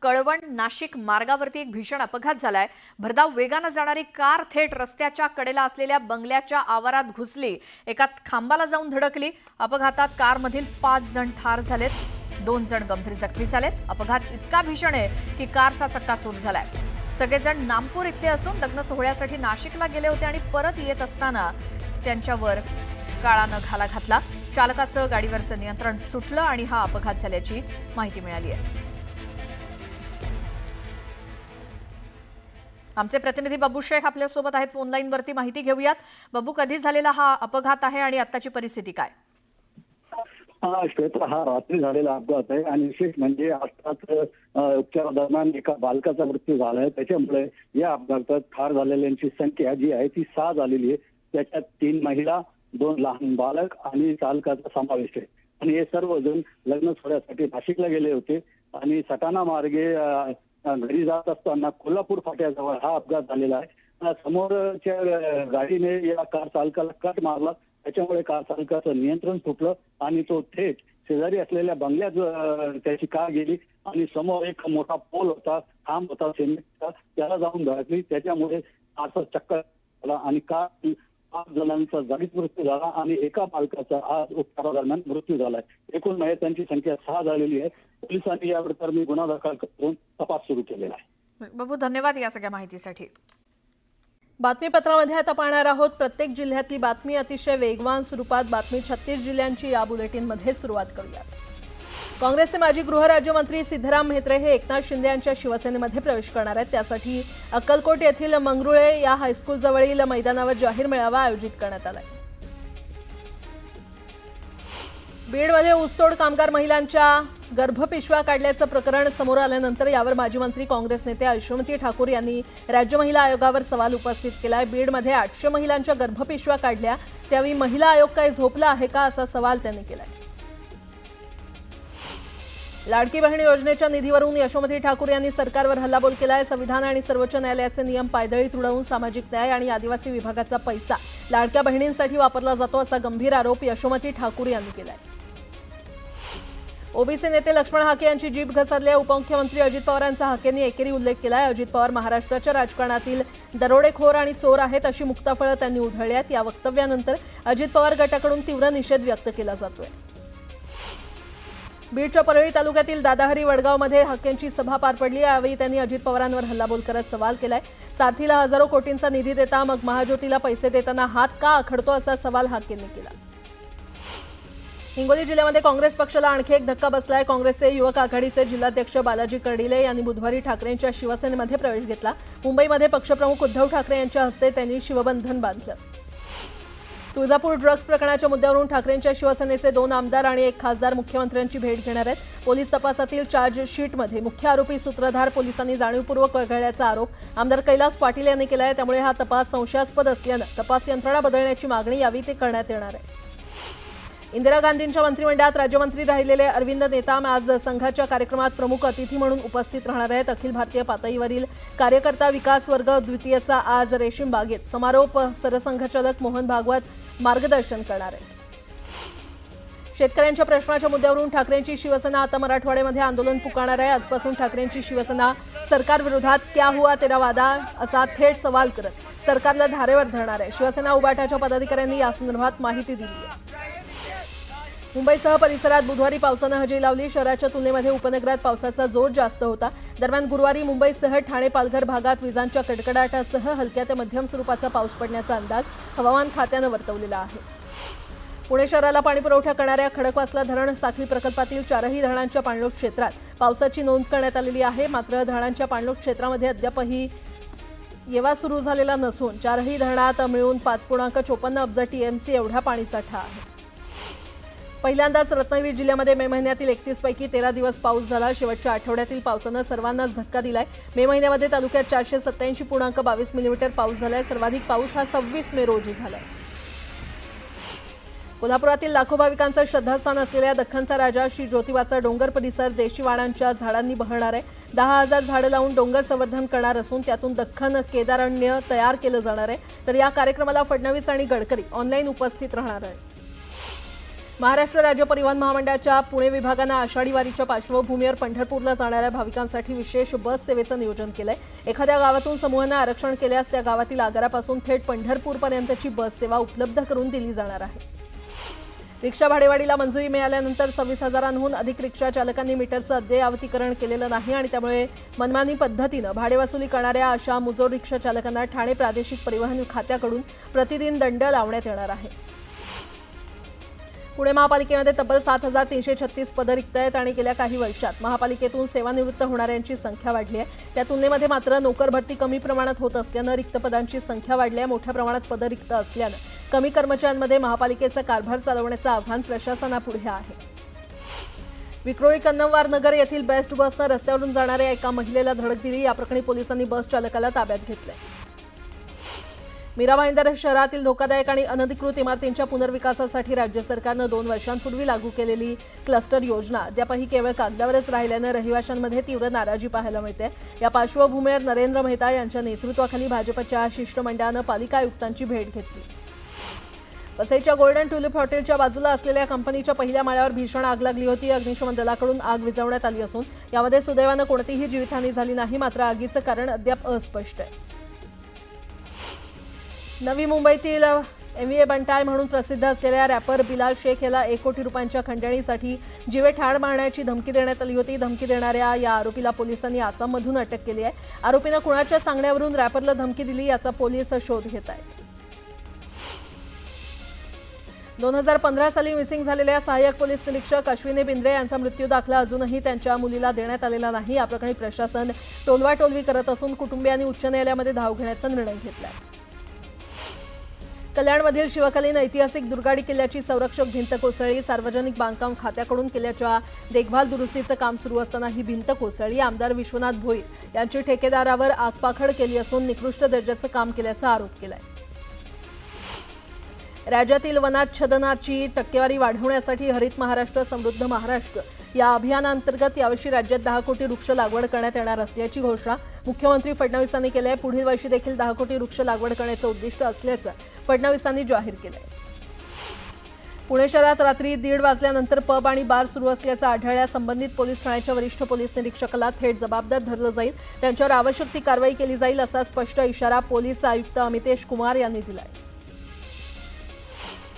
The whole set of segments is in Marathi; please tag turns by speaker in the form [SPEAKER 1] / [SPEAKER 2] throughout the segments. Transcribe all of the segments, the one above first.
[SPEAKER 1] कळवण नाशिक मार्गावरती एक भीषण अपघात झालाय। भरधाव वेगाने जाणारी कार थेट रस्त्याच्या कडेला असलेल्या बंगल्याच्या आवारात घुसली, एका खांबाला जाऊन धडकली। अपघातात कारमधील 5 जण ठार झालेत, 2 जण गंभीर जखमी झालेत। अपघात इतका भीषण आहे की कारचा चक्काचूर झालाय। सगळेजण नामपूर इथले असून लग्न सोहळ्यासाठी नाशिकला गेले होते आणि परत येत असताना त्यांच्यावर काळानं घाला घातला। चालकाचं गाडीवरचं नियंत्रण सुटलं आणि हा अपघात झाल्याची माहिती मिळाली आहे। आमचे प्रतिनिधी बाबू शेख आपल्या सोबत आहेत फोन लाईन वरती, माहिती घेऊयात। बाबू, कधी झालेला हा अपघात आहे आणि आत्ताची परिस्थिती काय?
[SPEAKER 2] श्वेता, हा रात्री झालेला अपघात आहे आणि विशेष म्हणजे आताच उपचारादरम्यान एका बालकाचा मृत्यू झाला आहे। त्याच्यामुळे या अपघातात ठार झालेल्यांची संख्या जी आहे ती 6 झालेली आहे। त्याच्यात 3 महिला, 2 लहान बालक आणि चालकाचा समावेश आहे। आणि हे सर्वजण लग्न सोहळ्यासाठी नाशिकला गेले होते आणि सटाणा मार्गे घरी जात असताना कोल्हापूर फाट्याजवळ हा अपघात झालेला आहे। समोरच्या गाडीने या कार चालकाला कट मारला, त्याच्यामुळे कार चालकाचं नियंत्रण सुटलं आणि तो थेट शेजारी असलेल्या बंगल्यात त्याची कार गेली आणि समोर एक मोठा पोल होता, खांब होता सिमेंटचा, त्याला जाऊन धडकली। त्याच्यामुळे कारचा चक्कर झाला आणि कार 5 जणांचा जागीच मृत्यू झाला आणि एका बालकाचा आज उपचारादरम्यान मृत्यू झालाय। एकूण मयतांची संख्या 6 झालेली आहे। पोलिसांनी या प्रकरणी गुन्हा दाखल करून तपास सुरू केलेला आहे।
[SPEAKER 1] बाबू, धन्यवाद या सगळ्या माहितीसाठी।
[SPEAKER 3] बातमीपत्रामध्ये आता पाहणार आहोत प्रत्येक जिल्ह्यातली बातमी अतिशय वेगवान स्वरूपात। बातमी 36 जिल्ह्यांची या बुलेटिनमध्ये सुरुवात करूयात। काँग्रेसचे माजी गृहराज्यमंत्री सिद्धराम म्हेत्रे हे एकनाथ शिंदे यांच्या शिवसेनेमध्ये प्रवेश करणार आहेत। त्यासाठी अक्कलकोट येथील मंगरुळे या हायस्कूल जवळील मैदानावर जाहीर मेळावा आयोजित करण्यात आलाय। बीडमध्ये ऊसतोड कामगार महिलांच्या गर्भपिशव्या काढल्याचं प्रकरण समोर आल्यानंतर यावर माजी मंत्री काँग्रेस नेते यशोमती ठाकूर यांनी राज्य महिला आयोगावर सवाल उपस्थित केलाय। बीडमध्ये 800 महिलांच्या गर्भपिशव्या काढल्या, त्यावेळी महिला आयोग काय झोपला आहे का, असा सवाल त्यांनी केलाय। लाडकी बहीण योजनेच्या निधीवरून यशोमती ठाकूर यांनी सरकारवर हल्लाबोल केलाय। संविधान आणि सर्वोच्च न्यायालयाचे नियम पायदळी तुडवून सामाजिक न्याय आणि आदिवासी विभागाचा पैसा लाडक्या बहिणींसाठी वापरला जातो, असा गंभीर आरोप यशोमती ठाकूर यांनी केलाय। ओबीसी नेते लक्ष्मण हाके यांची जीभ घसरली आहे। उपमुख्यमंत्री अजित पवारांचा हाकेंनी एकेरी उल्लेख केलाय। अजित पवार महाराष्ट्राच्या राजकारणातील दरोडेखोर आणि चोर आहेत, अशी मुक्ताफळं त्यांनी उधळली आहेत। या वक्तव्यानंतर अजित पवार गटाकडून तीव्र निषेध व्यक्त केला जातोय। बीडच्या परळी तालुक्यातील दादाहरी वडगावमध्ये हाकेंची सभा पार पडली। यावेळी त्यांनी अजित पवारांवर हल्लाबोल करत सवाल केलाय। सारथीला हजारो कोटींचा निधी देता मग महाज्योतीला पैसे देताना हात का आखडतो, असा सवाल हाकेंनी केला। हिंगोली जिल्ह्यामध्ये काँग्रेस पक्षाला आणखी एक धक्का बसलाय। काँग्रेसचे युवक आघाडीचे जिल्हाध्यक्ष बालाजी कर्डिले यांनी बुधवारी ठाकरेंच्या शिवसेनेमध्ये प्रवेश घेतला। मुंबईमध्ये पक्षप्रमुख उद्धव ठाकरे यांच्या हस्ते त्यांनी शिवबंधन बांधलं। तुळजापूर ड्रग्ज प्रकरणाच्या मुद्द्यावरून ठाकरेंच्या शिवसेनेचे 2 आमदार आणि 1 खासदार मुख्यमंत्र्यांची भेट घेणार आहेत। पोलीस तपासातील चार्जशीटमध्ये मुख्य आरोपी सूत्रधार पोलिसांनी जाणीवपूर्वक वगळल्याचा आरोप आमदार कैलास पाटील यांनी केला आहे। त्यामुळे हा तपास संशयास्पद असल्यानं तपास यंत्रणा बदलण्याची मागणी यावेळी ते करण्यात येणार आहे। इंदिरा गांधींच्या मंत्रिमंडळात राज्यमंत्री राहिलेले अरविंद नेताम आज संघाच्या कार्यक्रमात प्रमुख अतिथी म्हणून उपस्थित राहणार आहेत। अखिल भारतीय पातळीवरील कार्यकर्ता विकास वर्ग द्वितीयचा आज रेशीम बागेत समारोप सरसंघचालक मोहन भागवत मार्गदर्शन करणार आहेत। शेतकऱ्यांच्या प्रश्नाच्या मुद्द्यावरून ठाकरेंची शिवसेना आता मराठवाड्यामध्ये आंदोलन पुकारणार आहे। आजपासून ठाकरेंची शिवसेना सरकारविरोधात क्या हुआ तेरा वादा असा थेट सवाल करत सरकारला धारेवर धरणार आहे। शिवसेना उबाटाच्या पदाधिकाऱ्यांनी यासंदर्भात माहिती दिली आहे। मुंबईसह परिसरात बुधवारी पावसानं हजेरी लावली। शहराच्या तुलनेमध्ये उपनगरात पावसाचा जोर जास्त होता। दरम्यान गुरुवारी मुंबईसह ठाणे पालघर भागात विजांच्या कडकडाटासह हलक्या ते मध्यम स्वरूपाचा पाऊस पडण्याचा अंदाज हवामान खात्यानं वर्तवलेला आहे। पुणे शहराला पाणीपुरवठा करणाऱ्या खडकवासला धरण साखळी प्रकल्पातील 4ही धरणांच्या पाणलोट क्षेत्रात पावसाची नोंद करण्यात आलेली आहे। मात्र धरणांच्या पाणलोट क्षेत्रामध्ये अद्यापही येवा सुरू झालेला नसून 4ही धरणात मिळून 5.54 अब्ज टीएमसी एवढा पाणीसाठा आहे। पहिल्यांदाच रत्नागिरी जिल्ह्यामध्ये मे महिन्यातील 31 पैकी 13 दिवस पाऊस झाला। शेवटच्या आठवड्यातील पावसानं सर्वांनाच धक्का दिलाय। मे महिन्यामध्ये तालुक्यात 487.22 मिलीमीटर पाऊस झालाय। सर्वाधिक पाऊस हा 26 मे रोजी झालाय। कोल्हापुरातील लाखो भाविकांचं श्रद्धास्थान असलेल्या दख्खनचा राजा श्री ज्योतिबाचा डोंगर परिसर देशी वाणांच्या झाडांनी बहरणार आहे। 10,000 झाडं लावून डोंगर संवर्धन करणार असून त्यातून दख्खन केदारण्य तयार केलं जाणार आहे। तर या कार्यक्रमाला फडणवीस आणि गडकरी ऑनलाईन उपस्थित राहणार आहेत। महाराष्ट्र राज्य परिवहन महामंडळाच्या पुणे विभागानं आषाढी वारीच्या पार्श्वभूमीवर पंढरपूरला जाणाऱ्या भाविकांसाठी विशेष बस सेवेचं नियोजन केलंय. एखाद्या गावातून समूहानं आरक्षण केल्यास त्या गावातील आगारापासून थेट पंढरपूरपर्यंतची बस सेवा उपलब्ध करून दिली जाणार आहे. रिक्षा भाडेवाढीला मंजुरी मिळाल्यानंतर 26,000हून अधिक रिक्षा चालकांनी मीटरचं अद्ययावतीकरण केलेलं नाही आणि त्यामुळे मनमानी पद्धतीनं भाडेवसुली करणाऱ्या अशा मुजोर रिक्षा चालकांना ठाणे प्रादेशिक परिवहन खात्याकडून प्रतिदिन दंड लावण्यात येणार आहे. पुणे महापालिकेमध्ये तब्बल 7,336 पदं रिक्त आहेत आणि गेल्या काही वर्षात महापालिकेतून सेवानिवृत्त होणाऱ्यांची संख्या वाढली आहे. त्या तुलनेमध्ये मात्र नोकर भरती कमी प्रमाणात होत असल्यानं रिक्त पदांची संख्या वाढली आहे. मोठ्या प्रमाणात पदं रिक्त असल्यानं कमी कर्मचाऱ्यांमध्ये महापालिकेचा कारभार चालवण्याचं आव्हान प्रशासनापुढे आहे. विक्रोळी कन्नमवार नगर येथील बेस्ट बसनं रस्त्यावरून जाणाऱ्या एका महिलेला धडक दिली. या प्रकरणी पोलिसांनी बस चालकाला ताब्यात घेतलंय. मीरा भाईंदर शहरातील धोकादायक आणि अनधिकृत इमारतींच्या पुनर्विकासासाठी राज्य सरकारनं 2 वर्षांपूर्वी लागू केलेली क्लस्टर योजना अद्यापही केवळ कागदावरच राहिल्यानं रहिवाशांमध्ये तीव्र नाराजी पाहायला मिळते. या पार्श्वभूमीवर नरेंद्र मेहता यांच्या नेतृत्वाखाली भाजपच्या शिष्टमंडळानं पालिका आयुक्तांची भेट घेतली. वसईच्या गोल्डन ट्युलिप हॉटेलच्या बाजूला असलेल्या कंपनीच्या पहिल्या माळ्यावर भीषण आग लागली होती. अग्निशमन दलाकडून आग विझवण्यात आली असून यामध्ये सुदैवानं कोणतीही जीवितहानी झाली नाही. मात्र आगीचं कारण अद्याप अस्पष्ट आहे. नवी मुंबईतील MVA बंटाय म्हणून प्रसिद्ध असलेल्या रॅपर बिलाल शेख याला 1 कोटी रुपयांच्या खंडणीसाठी जीवे ठार मारण्याची धमकी देण्यात आली होती. धमकी देणाऱ्या या आरोपीला पोलिसांनी आसाममधून अटक केली आहे. आरोपीनं कुणाच्या सांगण्यावरून रॅपरला धमकी दिली याचा पोलीस शोध घेत आहेत. 2015 साली मिसिंग झालेल्या सहाय्यक पोलीस निरीक्षक अश्विनी बिंद्रे यांचा मृत्यू दाखला अजूनही त्यांच्या मुलीला देण्यात आलेला नाही. या प्रकरणी प्रशासन टोलवाटोलवी करत असून कुटुंबियांनी उच्च न्यायालयामध्ये धाव घेण्याचा निर्णय घेतलाय. कल्याणमधील शिवकालीन ऐतिहासिक दुर्गाडी किल्ल्याची संरक्षक भिंत कोसळली. सार्वजनिक बांधकाम खात्याकडून किल्ल्याच्या देखभाल दुरुस्तीचं काम सुरू असताना ही भिंत कोसळली. आमदार विश्वनाथ भोईर यांची ठेकेदारावर आगपाखड केली असून निकृष्ट दर्जाचं काम केल्याचा आरोप केलाय. राज्यातील वनाच्छादनाची टक्केवारी वाढवण्यासाठी हरित महाराष्ट्र समृद्ध महाराष्ट्र या अभियानांतर्गत यावर्षी राज्यात 10 कोटी वृक्ष लागवड करण्यात येणार असल्याची घोषणा मुख्यमंत्री फडणवीसांनी केली आहे. पुढील वर्षी देखील 10 कोटी वृक्ष लागवड करण्याचं उद्दिष्ट असल्याचं फडणवीसांनी जाहीर केलंय. पुणे शहरात रात्री 1:30 वाजल्यानंतर पब आणि बार सुरू असल्याचं आढळल्यास संबंधित पोलीस ठाण्याच्या वरिष्ठ पोलीस निरीक्षकाला थेट जबाबदार धरलं जाईल. त्यांच्यावर आवश्यक ती कारवाई केली जाईल असा स्पष्ट इशारा पोलीस आयुक्त अमितेश कुमार यांनी दिलाय.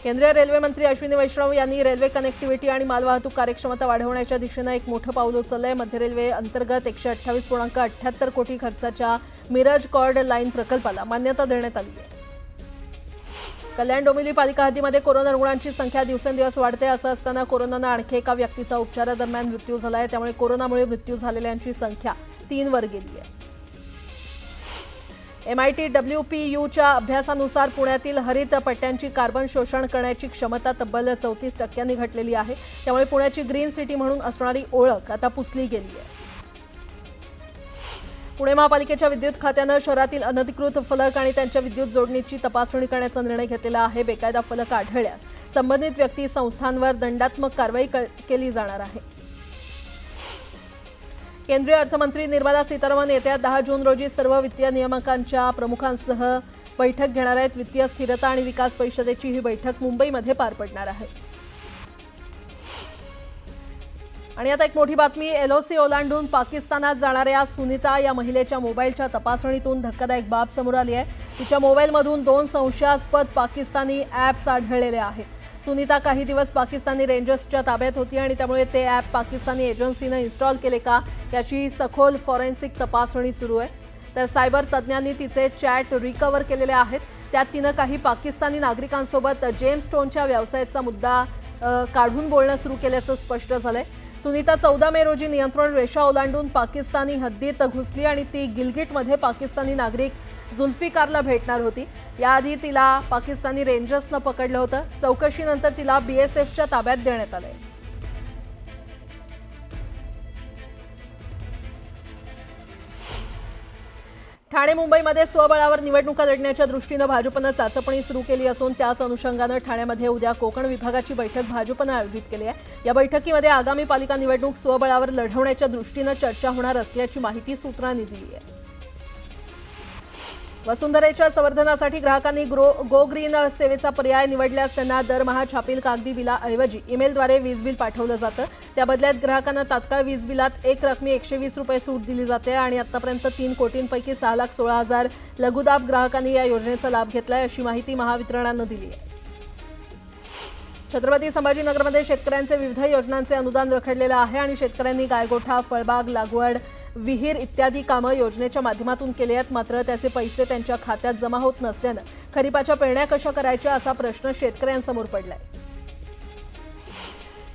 [SPEAKER 3] केंद्रीय रेल्वे मंत्री अश्विनी वैष्णव यांनी रेल्वे कनेक्टिव्हिटी आणि मालवाहतूक कार्यक्षमता वाढवण्याच्या दिशेनं एक मोठं पाऊल उचललंय. मध्य रेल्वे अंतर्गत 128.78 कोटी खर्चाच्या मिरज कॉर्ड लाईन प्रकल्पाला मान्यता देण्यात आली आहे. कल्याण डोंबिवली पालिका हद्दीमध्ये कोरोना रुग्णांची संख्या दिवसेंदिवस वाढते. असं असताना कोरोनानं आणखी एका व्यक्तीचा उपचारादरम्यान मृत्यू झाला आहे. त्यामुळे कोरोनामुळे मृत्यू झालेल्यांची संख्या 3 वर गेली आहे. MIT WPUच्या अभ्यासानुसार पुण्यातील हरित पट्ट्यांची कार्बन शोषण करण्याची क्षमता तब्बल 34% घटलेली आहे. त्यामुळे पुण्याची ग्रीन सिटी म्हणून असणारी ओळख आता पुसली गेली आहे. पुणे महापालिकेच्या विद्युत खात्यानं शहरातील अनधिकृत फलक आणि त्यांच्या विद्युत जोडणीची तपासणी करण्याचा निर्णय घेतलेला आहे. बेकायदा फलक आढळल्यास संबंधित व्यक्ती संस्थांवर दंडात्मक कारवाई केली जाणार आहे. केंद्रीय अर्थमंत्री निर्मला सीतारामन येत्या 10 जून रोजी सर्व वित्तीय नियामकांच्या प्रमुखांसह बैठक घेणार आहेत. वित्तीय स्थिरता आणि विकास परिषदेची ही बैठक मुंबईमध्ये पार पडणार आहे. आणि आता एक मोठी बातमी. LOC ओलांडून पाकिस्तानात जाणाऱ्या सुनीता या महिलेच्या मोबाईलच्या तपासणीतून धक्कादायक बाब समोर आली आहे. तिच्या मोबाईलमधून 2 संशयास्पद पाकिस्तानी ॲप्स आढळलेले आहेत. सुनीता काही दिवस पाकिस्तानी रेंजर्सच्या ताब्यात होती आणि त्यामुळे ते ॲप पाकिस्तानी एजन्सीनं इन्स्टॉल केले का याची सखोल फॉरेन्सिक तपासणी सुरू आहे. तर सायबर तज्ज्ञांनी तिचे चॅट रिकव्हर केलेले आहेत. त्यात तिनं काही पाकिस्तानी नागरिकांसोबत जेम्स स्टोनच्या व्यवसायाचा मुद्दा काढून बोलणं सुरू केल्याचं स्पष्ट झालंय. सुनीता 14 मे रोजी नियंत्रण रेषा ओलांडून पाकिस्तानी हद्दीत घुसली आणि ती गिलगिटमध्ये पाकिस्तानी नागरिक जुल्फिकारला भेटणार होती. याआधी तिला पाकिस्तानी रेंजर्सनं पकडलं होतं. चौकशीनंतर तिला BSFच्या ताब्यात देण्यात आलंय. ठाणे मुंबईमध्ये स्वबळावर निवडणुका लढण्याच्या दृष्टीनं भाजपनं चाचपणी सुरू केली असून त्याच अनुषंगानं ठाण्यामध्ये उद्या कोकण विभागाची बैठक भाजपनं आयोजित केली आहे. या बैठकीमध्ये आगामी पालिका निवडणूक स्वबळावर लढवण्याच्या दृष्टीनं चर्चा होणार असल्याची माहिती सूत्रांनी दिली आहे. वसुंधरेच्या संवर्धनासाठी ग्राहकांनी गो ग्रीन सेवेचा पर्याय निवडल्यास त्यांना दरमहा छापील कागदी बिलाऐवजी ईमेलद्वारे वीज बिल पाठवलं जातं. त्या बदल्यात ग्राहकांना तात्काळ वीज बिलात एक रकमी 120 रुपये सूट दिली जाते आणि आतापर्यंत 3 कोटींपैकी 6,16,000 लघुदाब ग्राहकांनी या योजनेचा लाभ घेतलाय, अशी माहिती महावितरणानं दिली आहे. छत्रपती संभाजीनगरमध्ये शेतकऱ्यांचे विविध योजनांचे अनुदान रखडलेलं आहे आणि शेतकऱ्यांनी गायगोठा, फळबाग लागवड, विहीर इत्यादी कामं योजनेच्या माध्यमातून केली आहेत. मात्र त्याचे पैसे त्यांच्या खात्यात जमा होत नसल्यानं खरीपाच्या पेरण्या कशा करायच्या असा प्रश्न शेतकऱ्यांसमोर पडलाय.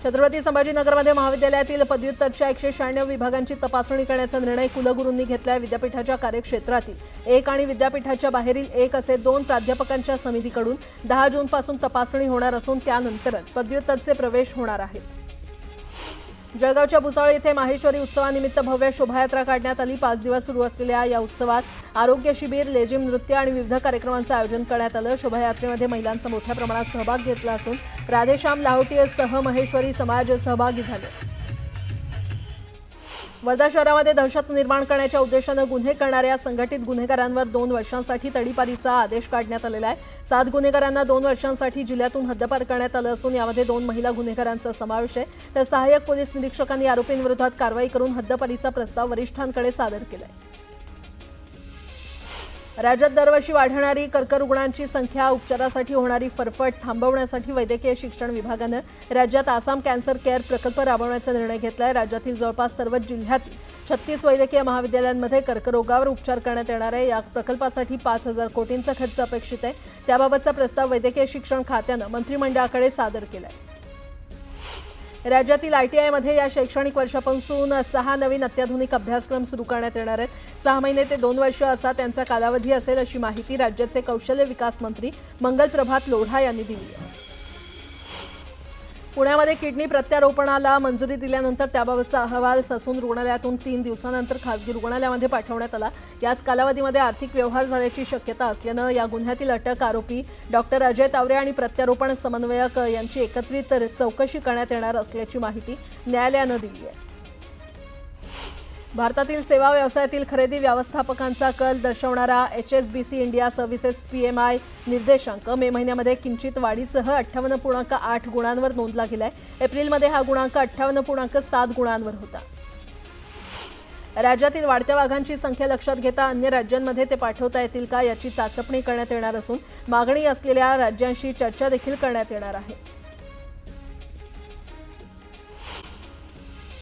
[SPEAKER 3] छत्रपती संभाजीनगरमध्ये महाविद्यालयातील पदव्युत्तरच्या 196 विभागांची तपासणी करण्याचा निर्णय कुलगुरूंनी घेतलाय. विद्यापीठाच्या कार्यक्षेत्रातील 1 आणि विद्यापीठाच्या बाहेरील 1 असे 2 प्राध्यापकांच्या समितीकडून 10 जूनपासून तपासणी होणार असून त्यानंतरच पदव्युत्तरचे प्रवेश होणार आहेत. जळगावच्या भुसावळ येथे माहेश्वरी उत्सवानिमित्त भव्य शोभायात्रा काढण्यात आली. 5 दिवस सुरू असलेल्या या उत्सवात आरोग्य शिबिर, लेझिम नृत्य आणि विविध कार्याक्रमांचं आयोजन करण्यात आलं. शोभायात्रेमध्ये महिलांचा मोठ्या प्रमाणात सहभाग घेतला असून राधेश्याम लाहोटीसह महेश्वरी समाज सहभागी झाले. वर्धा शहरामध्ये दहशत निर्माण करण्याच्या उद्देशानं गुन्हे करणाऱ्या संघटित गुन्हेगारांवर 2 वर्षांसाठी तडीपारीचा आदेश काढण्यात आलेला आहे. 7 गुन्हेगारांना 2 वर्षांसाठी जिल्ह्यातून हद्दपार करण्यात आलं असून यामध्ये 2 महिला गुन्हेगारांचा समावेश आहे. तर सहाय्यक पोलीस निरीक्षकांनी आरोपींविरोधात कारवाई करून हद्दपारीचा प्रस्ताव वरिष्ठांकडे सादर केलाय. राज्यात दरवर्षी वाढणारी कर्करुग्णांची संख्या, उपचारासाठी होणारी फरफट थांबवण्यासाठी वैद्यकीय शिक्षण विभागानं राज्यात आसाम कॅन्सर केअर प्रकल्प राबवण्याचा निर्णय घेतलाय. राज्यातील जवळपास सर्वच जिल्ह्यातील 36 वैद्यकीय महाविद्यालयांमध्ये कर्करोगावर उपचार करण्यात येणार आहे. या प्रकल्पासाठी 5,000 कोटींचा खर्च अपेक्षित आहे. त्याबाबतचा प्रस्ताव वैद्यकीय शिक्षण खात्यानं मंत्रिमंडळाकडे सादर केलाय. राज्यातील ITIमध्ये या शैक्षणिक वर्षापासून 6 नवीन अत्याधुनिक अभ्यासक्रम सुरू करण्यात येणार आहेत. 6 महिने ते 2 वर्ष असा त्यांचा कालावधी असेल, अशी माहिती राज्याचे कौशल्य विकास मंत्री मंगलप्रभात लोढा यांनी दिली आहे. पुण्यामध्ये किडनी प्रत्यारोपणाला मंजुरी दिल्यानंतर त्याबाबतचा अहवाल ससून रुग्णालयातून 3 दिवसांनंतर खासगी रुग्णालयामध्ये पाठवण्यात आला. याच कालावधीमध्ये आर्थिक व्यवहार झाल्याची शक्यता असल्यानं या गुन्ह्यातील अटक आरोपी डॉक्टर अजय तावरे आणि प्रत्यारोपण समन्वयक यांची एकत्रित चौकशी करण्यात येणार असल्याची माहिती न्यायालयानं दिली आहे. भारतातील सेवा व्यवसायातील खरेदी व्यवस्थापकांचा कल दर्शवणारा HSBC इंडिया सर्व्हिसेस PMI निर्देशांक मे महिन्यामध्ये किंचित वाढीसह 58.8 गुणांवर नोंदला गेलाय. एप्रिलमध्ये हा गुणांक 58.7 गुणांवर होता. राज्यातील वाढत्या वाघांची संख्या लक्षात घेता अन्य राज्यांमध्ये ते पाठवता येतील का याची चाचपणी करण्यात येणार असून मागणी असलेल्या राज्यांशी चर्चा देखील करण्यात येणार आहे.